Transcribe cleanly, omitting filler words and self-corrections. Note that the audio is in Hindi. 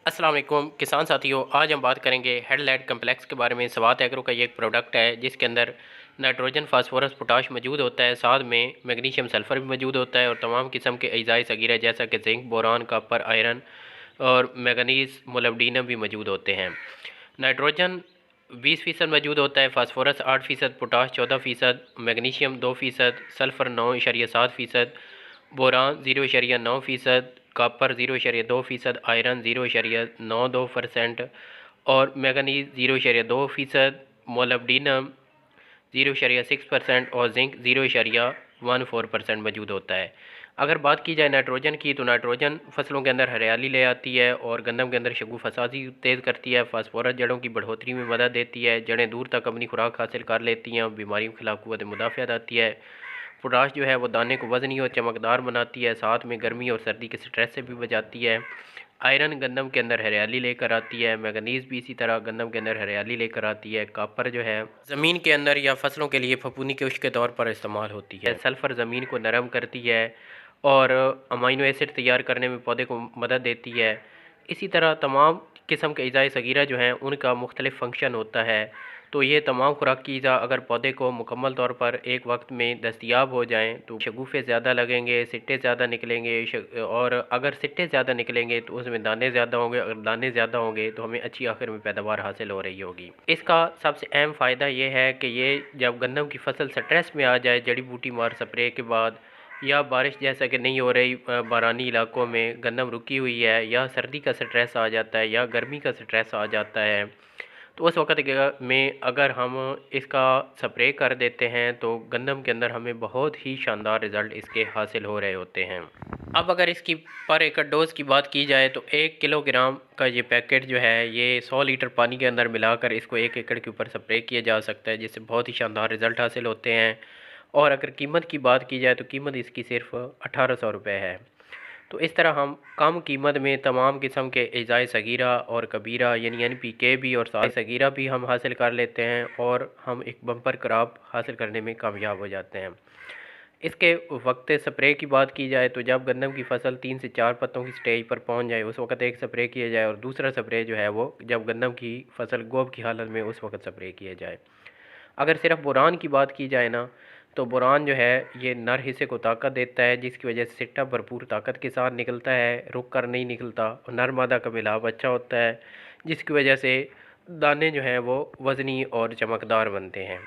अस्सलाम वालेकुम किसान साथियों, आज हम बात करेंगे हेडलाइट कम्प्लेक्स के बारे में। स्वात एग्रो का ये एक प्रोडक्ट है जिसके अंदर नाइट्रोजन, फास्फोरस, पोटाश मौजूद होता है। साथ में मैग्नीशियम, सल्फ़र भी मौजूद होता है और तमाम किस्म के अज़ाए सगीरा जैसा कि जिंक, बोरान, कॉपर, आयरन और मैंगनीज़, मोलिब्डेनम भी मौजूद होते हैं। नाइट्रोजन 20% मौजूद होता है, phosphorus 8%, potash 14%, magnesium 2%, sulphur 9.7%, boron 0.9%, copper 0.2%, iron 0.92% और मैंगनीज 0.2%, मोलिब्डेनम 0.6% और जिंक 0.14% मौजूद होता है। अगर बात की जाए नाइट्रोजन की, तो नाइट्रोजन फसलों के अंदर हरियाली ले आती है और गंदम के अंदर शगुफ़साजी तेज़ करती है। फास्फोरस जड़ों की बढ़ोतरी में मदद देती है, जड़ें दूर तक अपनी खुराक हासिल कर लेती हैं और बीमारियों के खिलाफ क़ुव्वत मुदाफ़अत आती है। पोटाश जो है वो दाने को वज़नी और चमकदार बनाती है, साथ में गर्मी और सर्दी के स्ट्रेस से भी बचाती है। आयरन गंदम के अंदर हरियाली लेकर आती है, मैंगनीज़ भी इसी तरह गंदम के अंदर हरियाली लेकर आती है। कॉपर जो है ज़मीन के अंदर या फसलों के लिए फफूंदी के उश के तौर पर इस्तेमाल होती है। सल्फ़र ज़मीन को नरम करती है और अमीनो एसिड तैयार करने में पौधे को मदद देती है। इसी तरह तमाम किस्म के अज़ाए सगीरा जो हैं उनका मुख्तलिफ़ फ़ंक्शन होता है। तो ये तमाम खुराकी अज़ा अगर पौधे को मुकम्मल तौर पर एक वक्त में दस्तयाब हो जाएँ तो शगुफ़े ज़्यादा लगेंगे, सिट्टे ज़्यादा निकलेंगे और अगर सिट्टे ज़्यादा निकलेंगे तो उसमें दाने ज़्यादा होंगे। अगर दाने ज़्यादा होंगे तो हमें अच्छी आखिर में पैदावार हासिल हो रही होगी। इसका सबसे अहम फ़ायदा ये है कि ये जब गंदम की फसल स्ट्रेस में आ जाए, जड़ी बूटी मार स्प्रे के बाद या बारिश जैसा कि नहीं हो रही, बारानी इलाकों में गंदम रुकी हुई है, या सर्दी का स्ट्रेस आ जाता है या गर्मी का स्ट्रेस आ जाता है, तो उस वक़्त में अगर हम इसका स्प्रे कर देते हैं तो गंदम के अंदर हमें बहुत ही शानदार रिज़ल्ट इसके हासिल हो रहे होते हैं। अब अगर इसकी पर एकड़ डोज़ की बात की जाए तो 1 किलोग्राम का ये पैकेट जो है ये 100 लीटर पानी के अंदर मिलाकर इसको 1 एकड़ के ऊपर स्प्रे किया जा सकता है, जिससे बहुत ही शानदार रिज़ल्ट हासिल होते हैं। और अगर कीमत की बात की जाए तो कीमत इसकी सिर्फ 1800 रुपये है। तो इस तरह हम कम कीमत में तमाम किस्म के अज़ाए सगीरा और कबीरा यानी NPK भी और सारे सगीरा भी हम हासिल कर लेते हैं और हम एक बम्पर क्रॉप हासिल करने में कामयाब हो जाते हैं। इसके वक्त स्प्रे की बात की जाए तो जब गंदम की फसल 3 से 4 पत्तों की स्टेज पर पहुंच जाए उस वक्त एक स्प्रे किया जाए और दूसरा स्प्रे जो है वो जब गंदम की फसल गोब की हालत में उस वक्त स्प्रे किया जाए। अगर सिर्फ बोरान की बात की जाए ना, तो बोरान जो है ये नर हिस्से को ताकत देता है, जिसकी वजह से सिट्टा भरपूर ताकत के साथ निकलता है, रुक कर नहीं निकलता और नर मादा का मिलाप अच्छा होता है, जिसकी वजह से दाने जो हैं वो वज़नी और चमकदार बनते हैं।